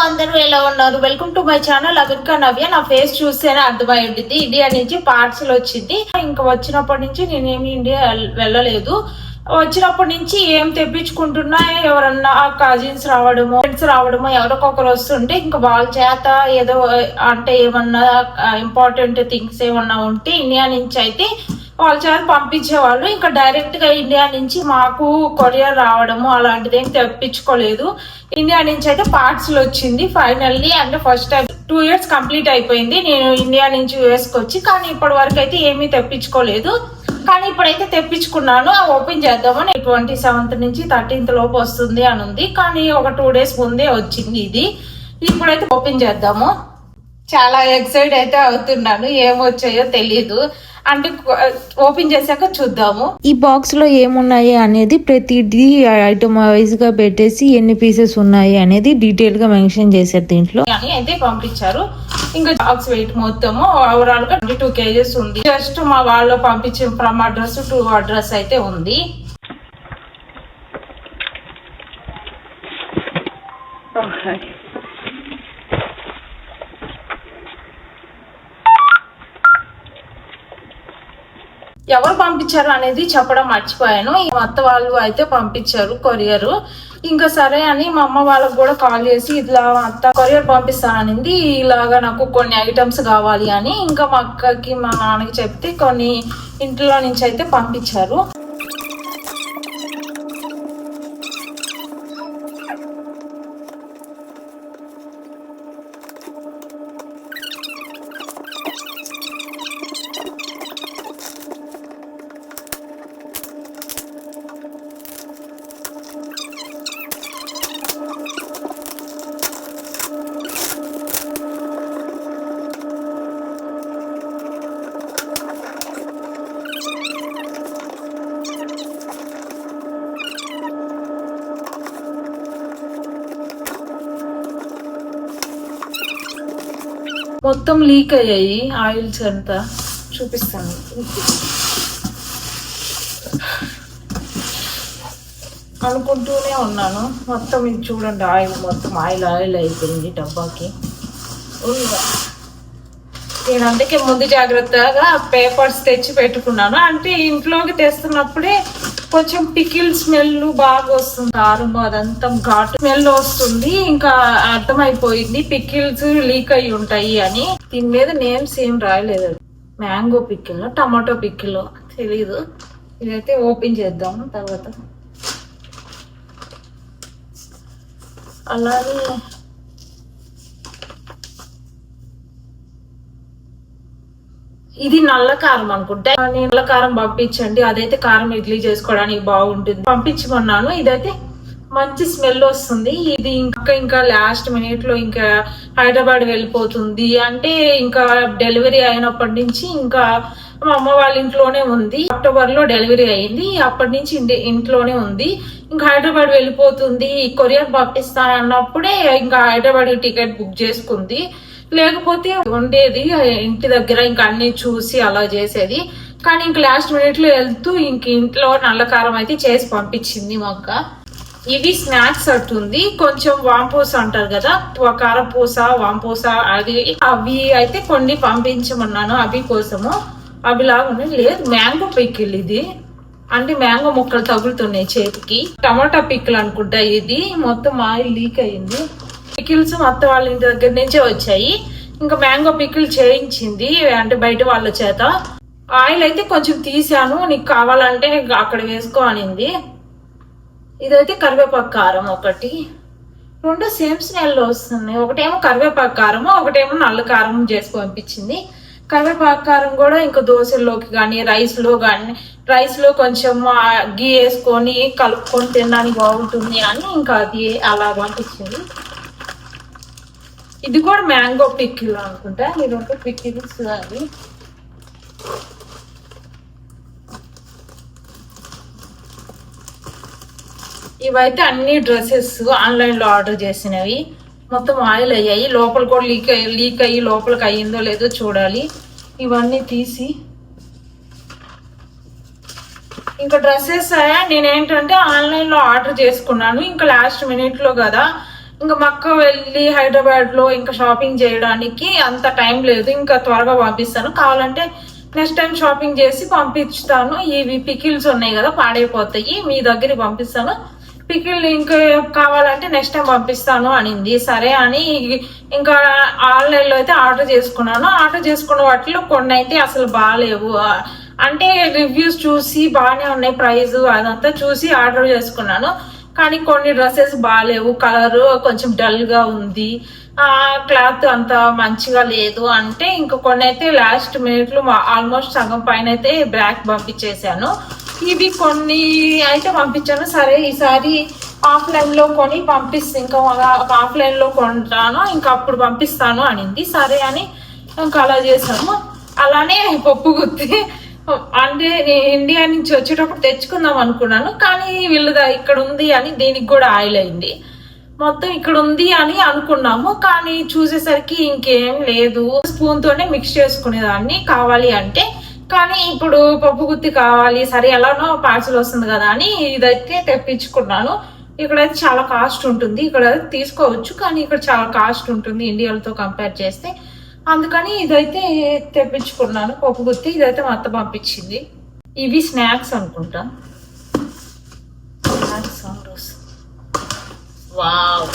అందరూ ఎలా ఉన్నారు? వెల్కమ్ టు మై ఛానల్ అవిన్కా నవ్య. నా ఫేస్ చూస్తేనే అర్థమై ఉంటుంది. ఇండియా నుంచి పార్సల్ వచ్చింది. ఇంకా వచ్చినప్పటి నుంచి నేనేమి ఇండియా వెళ్ళలేదు. వచ్చినప్పటి నుంచి ఏం తెప్పించుకుంటున్నా, ఎవరన్నా కజిన్స్ రావడము, ఫ్రెండ్స్ రావడము, ఎవరికొకరు వస్తుంటే ఇంకా వాళ్ళ చేత ఏదో అంటే ఏమన్నా ఇంపార్టెంట్ థింగ్స్ ఏమన్నా ఉంటే ఇండియా నుంచి అయితే వాళ్ళ చేత పంపించేవాళ్ళు. ఇంకా డైరెక్ట్ గా ఇండియా నుంచి మాకు కొరియర్ రావడము అలాంటిది ఏం తెప్పించుకోలేదు. ఇండియా నుంచి అయితే పార్సల్ వచ్చింది ఫైనల్లీ. అంటే ఫస్ట్ టైం 2 years కంప్లీట్ అయిపోయింది నేను ఇండియా నుంచి యుఎస్కి వచ్చి. కానీ ఇప్పటి వరకు అయితే ఏమీ తెప్పించుకోలేదు. కానీ ఇప్పుడైతే తెప్పించుకున్నాను. ఓపెన్ చేద్దామని 27th నుంచి 13th లోపు వస్తుంది అని ఉంది. కానీ ఒక 2 days ముందే వచ్చింది ఇది. ఇప్పుడైతే ఓపెన్ చేద్దాము. చాలా ఎక్సైట్ అయితే అవుతున్నాను. ఏమొచ్చాయో తెలీదు. అంటే ఓపెన్ చేశాక చూద్దాము. ఈ బాక్స్ లో ఏమున్నాయి అనేది ప్రతిదీ ఐటమ్ వైజ్ గా పెట్టేసి ఎన్ని పీసెస్ ఉన్నాయి అనేది డీటెయిల్ గా మెన్షన్ చేశారు దీంట్లో. అయితే పంపించారు. ఇంకా బాక్స్ వెయిట్ మొత్తము ఓవరాల్ గా 22 kgs ఉంది. జస్ట్ మా వాళ్ళు పంపించిన ఫ్రమ్ అడ్రస్ టు అడ్రస్ అయితే ఉంది. ఎవరు పంపించారు అనేది చెప్పడం మర్చిపోయాను. మా అత్త వాళ్ళు అయితే పంపించారు కొరియర్. ఇంకా సరే అని మా అమ్మ వాళ్ళకు కూడా కాల్ చేసి ఇట్లా అత్త కొరియర్ పంపిస్తాననింది, ఇలాగా నాకు కొన్ని ఐటమ్స్ కావాలి అని. ఇంకా మా అక్కకి మా నాన్నకి చెప్తే కొన్ని ఇంట్లో నుంచి అయితే పంపించారు. మొత్తం లీక్ అయ్యాయి ఆయిల్స్ అంతా. చూపిస్తాను. అనుకుంటూనే ఉన్నాను. మొత్తం ఇది చూడండి, ఆయిల్ మొత్తం ఆయిల్ అయిపోయింది డబ్బాకి. నేను అందుకే ముందు జాగ్రత్తగా పేపర్స్ తెచ్చి పెట్టుకున్నాను. అంటే ఇంట్లోకి తెస్తున్నప్పుడే కొంచెం పికిల్ స్మెల్ బాగా వస్తుంది. కారం అదంతా ఘాటు స్మెల్ వస్తుంది. ఇంకా అర్థమైపోయింది పికిల్స్ లీక్ అయి ఉంటాయి అని. దీని మీద నేమ్స్ ఏం రాయలేదు. మ్యాంగో పికిల్, టమాటో పికిల్ తెలీదు. ఇదైతే ఓపెన్ చేద్దాము తర్వాత. అలాగే ఇది నల్ల కారం అనుకుంటా. నల్ల కారం పంపించండి, అదైతే కారం ఇడ్లీ చేసుకోవడానికి బాగుంటుంది పంపించమన్నాను. ఇదైతే మంచి స్మెల్ వస్తుంది. ఇది ఇంకా లాస్ట్ మినిట్ లో ఇంకా హైదరాబాద్ వెళ్ళిపోతుంది. అంటే ఇంకా డెలివరీ అయినప్పటి నుంచి ఇంకా మా అమ్మ వాళ్ళ ఇంట్లోనే ఉంది. అక్టోబర్ లో డెలివరీ అయింది. అప్పటి నుంచి ఇంట్లోనే ఉంది. ఇంకా హైదరాబాద్ వెళ్ళిపోతుంది. కొరియర్ పంపిస్తాను అన్నప్పుడే ఇంకా హైదరాబాద్ టికెట్ బుక్ చేసుకుంది. లేకపోతే ఉండేది ఇంటి దగ్గర, ఇంకా అన్ని చూసి అలా చేసేది. కానీ ఇంక లాస్ట్ మినిట్ లో వెళ్తూ ఇంక ఇంట్లో నల్ల కారం అయితే చేసి పంపించింది మా అక్క. ఇవి స్నాక్స్ అట్టుంది. కొంచెం వాంపూస అంటారు కదా, కారపూస వాంపూస అవి అయితే కొన్ని పంపించమన్నాను అవి కోసము. అవి లాగా ఉన్నాయి. లేదు మ్యాంగో పికిల్ ఇది. అంటే మ్యాంగో ముక్కలు తగులుతున్నాయి చేతికి. టమాటా పికిల్ అనుకుంటా ఇది. మొత్తం ఆయిల్ లీక్ అయ్యింది. పికిల్స్ మొత్తం వాళ్ళ ఇంటి దగ్గర నుంచే వచ్చాయి. ఇంకా మ్యాంగో పికిల్ చేయించింది అంటే బయట వాళ్ళ చేత. ఆయిల్ అయితే కొంచెం తీసాను, నీకు కావాలంటే అక్కడ వేసుకో అనింది. ఇదైతే కరివేపాకు కారం ఒకటి. 2 సేమ్ స్మెల్ వస్తున్నాయి. ఒకటేమో కరివేపాకు కారము, ఒకటేమో నల్ల కారం చేసి పంపించింది. కరివేపాకు కారం కూడా ఇంకా దోశల్లోకి కానీ రైస్ లో కొంచెం గీ వేసుకొని కలుపుకొని తినడానికి బాగుంటుంది అని ఇంకా అది అలా పంపించింది. ఇది కూడా మ్యాంగో పికిల్ అనుకుంటా. ఈ 2 పికిల్స్ అవి. ఇవైతే అన్ని డ్రెస్సెస్ ఆన్లైన్ లో ఆర్డర్ చేసినవి. మొత్తం ఆయిల్ అయ్యాయి. లోపల కూడా లీక్ అయ్యి లోపలికి అయ్యిందో లేదో చూడాలి. ఇవన్నీ తీసి ఇంకా డ్రెస్సెస్ నేనేంటంటే ఆన్లైన్ లో ఆర్డర్ చేసుకున్నాను. ఇంకా లాస్ట్ మినిట్ లో కదా ఇంకా మక్క వెళ్ళి హైదరాబాద్ లో ఇంకా షాపింగ్ చేయడానికి అంత టైం లేదు. ఇంకా త్వరగా పంపిస్తాను, కావాలంటే నెక్స్ట్ టైం షాపింగ్ చేసి పంపిస్తాను. ఇవి పికిల్స్ ఉన్నాయి కదా పాడైపోతాయి, మీ దగ్గరికి పంపిస్తాను. పికిల్ ఇంకా కావాలంటే నెక్స్ట్ టైం పంపిస్తాను అనింది. సరే అని ఇంకా ఆన్లైన్ లో అయితే ఆర్డర్ చేసుకున్నాను. ఆర్డర్ చేసుకున్న వాటిలో కొన్ని అయితే అసలు బాగాలేవు, అంటే రివ్యూస్ చూసి బాగానే ఉన్నాయి, ప్రైస్ అదంతా చూసి ఆర్డర్ చేసుకున్నాను. కానీ కొన్ని డ్రెస్సెస్ బాగాలేవు, కలర్ కొంచెం డల్ గా ఉంది, క్లాత్ అంత మంచిగా లేదు. అంటే ఇంకా కొన్ని అయితే లాస్ట్ మినిట్ లో ఆల్మోస్ట్ సగం పైన అయితే బ్లాక్ పంపించేశాను. ఇవి కొన్ని అయితే పంపించాను. సరే ఈసారి ఆఫ్లైన్ లో కొని పంపిస్తే ఇంకా ఆఫ్లైన్ లో కొంటాను, ఇంకా అప్పుడు పంపిస్తాను అనింది. సరే అని ఇంకా అలా చేసాము. అలానే పప్పు గుత్తి అంటే నేను ఇండియా నుంచి వచ్చేటప్పుడు తెచ్చుకుందాం అనుకున్నాను, కానీ వీళ్ళదా ఇక్కడ ఉంది అని దీనికి కూడా ఆయిల్ అయింది. మొత్తం ఇక్కడ ఉంది అని అనుకున్నాము, కానీ చూసేసరికి ఇంకేం లేదు. స్పూన్ తోనే మిక్స్ చేసుకునేదాన్ని కావాలి అంటే, కానీ ఇప్పుడు పప్పు గుత్తి కావాలి, సరే ఎలానో పార్సల్ వస్తుంది కదా అని ఇదైతే తెప్పించుకున్నాను. ఇక్కడైతే చాలా కాస్ట్ ఉంటుంది, ఇక్కడ తీసుకోవచ్చు కానీ ఇక్కడ చాలా కాస్ట్ ఉంటుంది ఇండియాతో కంపేర్ చేస్తే. అందుకని ఇదైతే తెప్పించుకున్నాను పప్పు గుత్తి. ఇదైతే మా అత్త పంపించింది. ఇవి స్నాక్స్ అనుకుంటా. వావ్,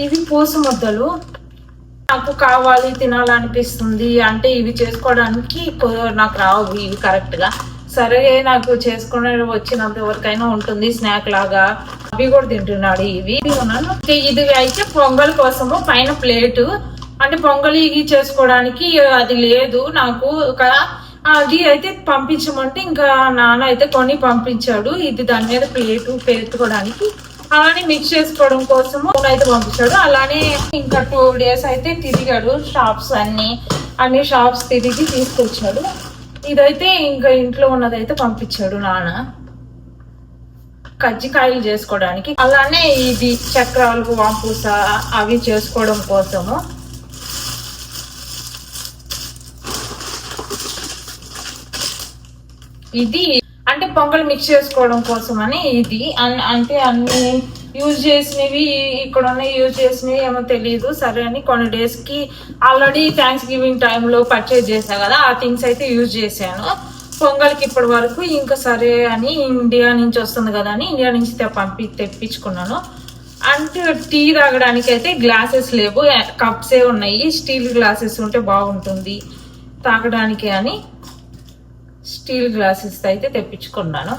ఇవి పూస ముద్దలు. నాకు కావాలి, తినాలనిపిస్తుంది అంటే ఇవి చేసుకోవడానికి నాకు రావు ఇవి కరెక్ట్ గా. సరే నాకు చేసుకునే వచ్చినంత వరకైనా ఉంటుంది స్నాక్ లాగా. అవి కూడా తింటున్నాడు. ఇవి ఉన్నాను. ఇది అయితే పొంగల్ కోసము పైన ప్లేటు, అంటే పొంగలి చేసుకోవడానికి అది లేదు నాకు. అది అయితే పంపించమంటే ఇంకా నాన్న అయితే కొని పంపించాడు. ఇది దాని మీద ప్లేటు పెట్టుకోవడానికి, అలానే మిక్స్ చేసుకోవడం కోసము అయితే పంపించాడు. అలానే ఇంకా 2 days అయితే తిరిగాడు షాప్స్ అన్ని షాప్స్ తిరిగి తీసుకొచ్చాడు. ఇదైతే ఇంకా ఇంట్లో ఉన్నదైతే పంపించాడు నాన్న కజ్జికాయలు చేసుకోవడానికి. అలానే ఇది చక్రాలు వాంపూస అవి చేసుకోవడం కోసము. ఇది అంటే పొంగల్ మిక్స్ చేసుకోవడం కోసం అని. ఇది అంటే అన్ని యూజ్ చేసినవి ఇక్కడ ఉన్నాయి, యూజ్ చేసినవి ఏమో తెలియదు. సరే అని కొన్ని డేస్ కి ఆల్రెడీ థ్యాంక్స్ గివింగ్ టైంలో పర్చేజ్ చేశాను కదా, ఆ థింగ్స్ అయితే యూజ్ చేశాను పొంగల్కి ఇప్పటి వరకు. ఇంకా సరే అని ఇండియా నుంచి వస్తుంది కదా అని ఇండియా నుంచి తెప్పించుకున్నాను. అంటే టీ తాగడానికి అయితే గ్లాసెస్ లేవు, కప్సే ఉన్నాయి. స్టీల్ గ్లాసెస్ ఉంటే బాగుంటుంది తాగడానికి అని స్టీల్ గ్లాసెస్ అయితే తెప్పించుకున్నాను.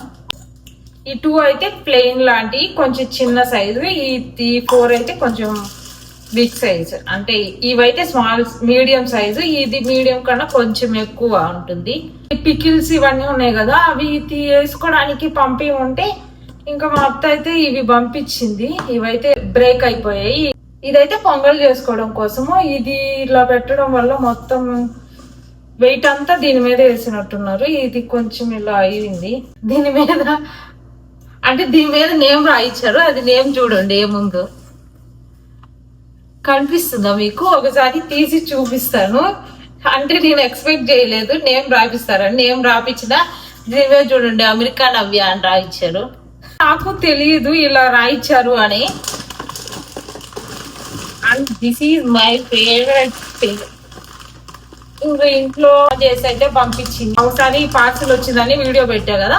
ఈ 2 అయితే ప్లెయిన్ లాంటి కొంచెం చిన్న సైజు, ఈ 4 అయితే కొంచెం బిగ్ సైజ్. అంటే ఇవైతే స్మాల్ మీడియం సైజు, ఇది మీడియం కన్నా కొంచెం ఎక్కువ ఉంటుంది. పికిల్స్ ఇవన్నీ ఉన్నాయి కదా, అవి వేసుకోవడానికి పంపి ఉంటే ఇంకా మా అత్త అయితే ఇవి పంపించింది. ఇవైతే బ్రేక్ అయిపోయాయి. ఇదైతే పొంగల్ చేసుకోవడం కోసము. ఇది ఇలా పెట్టడం వల్ల మొత్తం వెయిట్ అంతా దీని మీద వేసినట్టున్నారు. ఇది కొంచెం ఇలా అయింది. దీని మీద నేమ్ రాయించారు, అది నేమ్ చూడండి ఏముందో కనిపిస్తుందా మీకు? ఒకసారి తీసి చూపిస్తాను. అంటే నేను ఎక్స్పెక్ట్ చేయలేదు నేమ్ రాపిస్తారని. నేమ్ రాపించిన దీని మీద చూడండి అమెరికా నవ్య అని రాయించారు. నాకు తెలియదు ఇలా రాయించారు అని. And this is my favourite thing. ఇంకా ఇంట్లో చేసి అయితే పంపించింది. ఒకసారి పార్సల్ వచ్చిందని వీడియో పెట్టా కదా,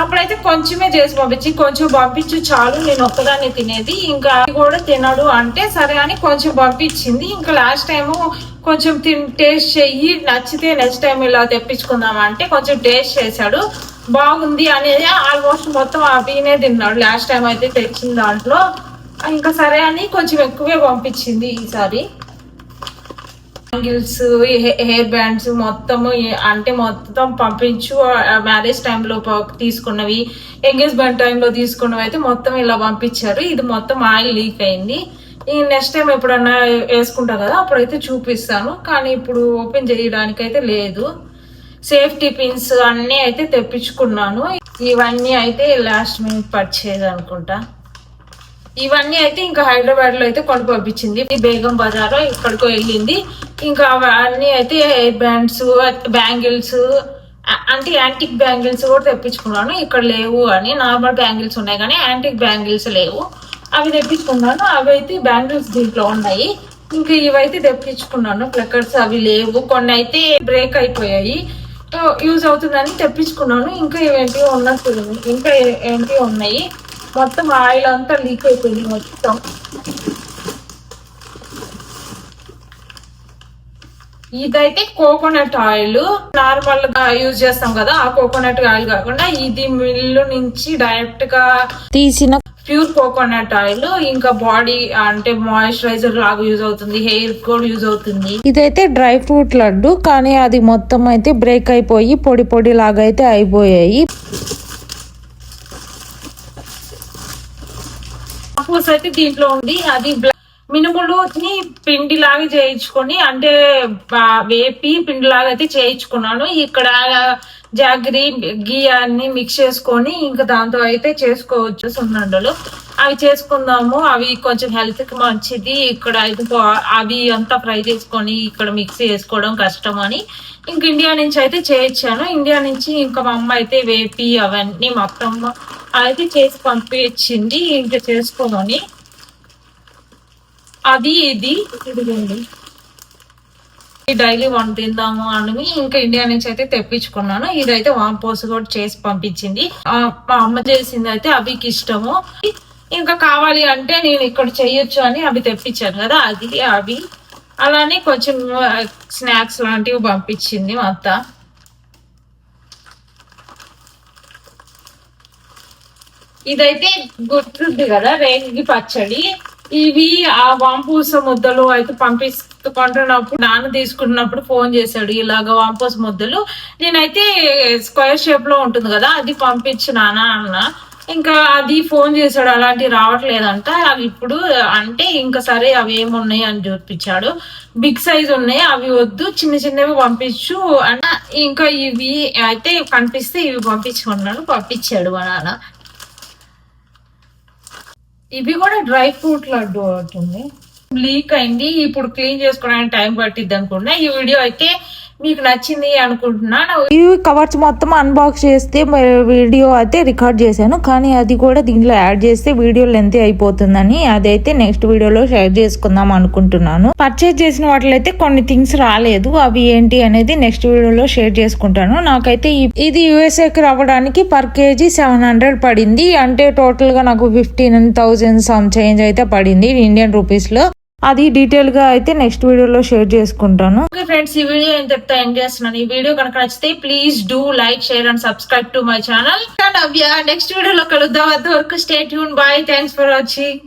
అప్పుడైతే కొంచెమే చేసి కొంచెం పంపించు చాలు, నేను ఒక్కదాన్ని తినేది, ఇంకా కూడా తినడు అంటే సరే అని కొంచెం పంపించింది. ఇంకా లాస్ట్ టైము కొంచెం టేస్ట్ చెయ్యి, నచ్చితే నెక్స్ట్ టైం ఇలా తెప్పించుకుందాం అంటే కొంచెం టేస్ట్ చేశాడు, బాగుంది అనేది ఆల్మోస్ట్ మొత్తం అవినే తిన్నాడు లాస్ట్ టైం అయితే తెచ్చిన దాంట్లో. ఇంకా సరే అని కొంచెం ఎక్కువే పంపించింది ఈసారి. బ్యాంగిల్స్, హెయిర్ బ్యాండ్స్ మొత్తము అంటే మొత్తం పంపించు. మ్యారేజ్ టైంలో తీసుకున్నవి, ఎంగేజ్మెంట్ టైంలో తీసుకున్నవి అయితే మొత్తం ఇలా పంపించారు. ఇది మొత్తం ఆయిల్ లీక్ అయింది. ఈ నెక్స్ట్ టైం ఎప్పుడన్నా వేసుకుంటా కదా అప్పుడైతే చూపిస్తాను, కానీ ఇప్పుడు ఓపెన్ చేయడానికి అయితే లేదు. సేఫ్టీ పిన్స్ అన్ని అయితే తెప్పించుకున్నాను. ఇవన్నీ అయితే లాస్ట్ మినిట్ పర్చేజ్ అనుకుంటా. ఇవన్నీ అయితే ఇంకా హైదరాబాద్ లో అయితే కొని పంపించింది. బేగం బజార్ ఇక్కడికో వెళ్ళింది. ఇంకా అవన్నీ అయితే హెయిర్ బ్యాండ్స్, బ్యాంగిల్స్, అంటే యాంటిక్ బ్యాంగిల్స్ కూడా తెప్పించుకున్నాను. ఇక్కడ లేవు అని, నార్మల్ బ్యాంగిల్స్ ఉన్నాయి కానీ యాంటిక్ బ్యాంగిల్స్ లేవు. అవి తెప్పించుకున్నాను. అవి అయితే బ్యాంగిల్స్ దీంట్లో ఉన్నాయి. ఇంకా ఇవైతే తెప్పించుకున్నాను. ప్లక్కర్స్ అవి లేవు. కొన్ని అయితే బ్రేక్ అయిపోయాయి. యూజ్ అవుతుందని తెప్పించుకున్నాను. ఇంకా ఏంటి ఉన్నట్టు, ఇంకా ఏంటి ఉన్నాయి. మొత్తం ఆయిల్ అంతా లీక్ అయిపోయింది మొత్తం. ఇదైతే కోకోనట్ ఆయిల్, నార్మల్ గా యూజ్ చేస్తాం కదా ఆ కోకోనట్ ఆయిల్ కాకుండా ఇది మిల్లు నుంచి డైరెక్ట్ గా తీసిన ప్యూర్ కోకోనట్ ఆయిల్. ఇంకా బాడీ అంటే మాయిశ్చరైజర్ లాగా యూజ్ అవుతుంది, హెయిర్ కూడా యూజ్ అవుతుంది. ఇదైతే డ్రై ఫ్రూట్ లడ్డు, కానీ అది మొత్తం అయితే బ్రేక్ అయిపోయి పొడి పొడి లాగా అయితే అయిపోయాయి. పూస అయితే దీంట్లో ఉంది. అది మినుములుని పిండి లాగా చేయించుకొని, అంటే వేపి పిండి లాగా అయితే చేయించుకున్నాను. ఇక్కడ జాగరి గీ అన్ని మిక్స్ చేసుకొని ఇంకా దాంతో అయితే చేసుకోవచ్చు సున్నుండలు. అవి చేసుకుందాము, అవి కొంచెం హెల్త్ కి మంచిది. ఇక్కడ అయితే అవి అంతా ఫ్రై చేసుకొని ఇక్కడ మిక్స్ చేసుకోవడం కష్టం అని ఇంక ఇండియా నుంచి అయితే చేయించాను. ఇండియా నుంచి ఇంకా మా అమ్మ అయితే వేపి అవన్నీ మొత్తం అయితే చేసి పంపించింది ఇంకా చేసుకోమని. అది ఇది ఇదిగోండి, డైలీ వన్ తిందాము అని ఇంకా ఇండియా నుంచి అయితే తెప్పించుకున్నాను. ఇదైతే వాంపోస్ కూడా చేసి పంపించింది. మా అమ్మ చేసింది అయితే అవికి ఇష్టము. ఇంకా కావాలి అంటే నేను ఇక్కడ చెయ్యొచ్చు అని అవి తెప్పించాను కదా, అది అవి అలానే కొంచెం స్నాక్స్ లాంటివి పంపించింది మా అత్త. ఇదైతే గుర్తుంది కదా రేగి పచ్చడి. ఇవి ఆ వాంపూస ముద్దలు అయితే పంపించుకుంటున్నప్పుడు నాన్న తీసుకుంటున్నప్పుడు ఫోన్ చేశాడు, ఇలాగ వాంపూస ముద్దలు నేనైతే స్క్వేర్ షేప్ లో ఉంటుంది కదా అది పంపించు నాన్న అన్న. ఇంకా అది ఫోన్ చేశాడు అలాంటివి రావట్లేదంట. అవి ఇప్పుడు అంటే ఇంకా సరే అవి ఏమున్నాయి అని చూపించాడు. బిగ్ సైజ్ ఉన్నాయి, అవి వద్దు చిన్న చిన్నవి పంపించు అన్న. ఇంకా ఇవి అయితే కనిపిస్తే ఇవి పంపించుకున్నాను, పంపించాడు మా నాన్న. ఇవి కూడా డ్రై ఫ్రూట్ లడ్డు అవుతుంది. లీక్ అయింది, ఇప్పుడు క్లీన్ చేసుకోవడానికి టైం పట్టిద్ది అనుకున్నా. ఈ వీడియో అయితే మీకు నచ్చింది అనుకుంటున్నాను. ఈ కవర్స్ మొత్తం అన్బాక్స్ చేస్తే వీడియో అయితే రికార్డ్ చేశాను, కానీ అది కూడా దీంట్లో యాడ్ చేస్తే వీడియో లెంత్ అయిపోతుందని అదైతే నెక్స్ట్ వీడియోలో షేర్ చేసుకుందాం అనుకుంటున్నాను. పర్చేజ్ చేసిన వాటిలో అయితే కొన్ని థింగ్స్ రాలేదు, అవి ఏంటి అనేది నెక్స్ట్ వీడియోలో షేర్ చేసుకుంటాను. నాకైతే ఇది యూఎస్ఏకి రావడానికి పర్ కేజీ 700 పడింది. అంటే టోటల్ గా నాకు 15,000 సమ్ చేంజ్ అయితే పడింది ఇండియన్ రూపీస్ లో. అది డీటెయిల్ గా అయితే నెక్స్ట్ వీడియోలో షేర్ చేసుకుంటాను. ఓకే ఫ్రెండ్స్, ఈ వీడియో ఇంతటితో ఎండ్ చేస్తున్నాను. ఈ వీడియో కనుక నచ్చితే please do like, share and subscribe to my channel. Next వీడియోలో కలుద్దాం. అంతవరకు stay tune. By. Thanks for watching.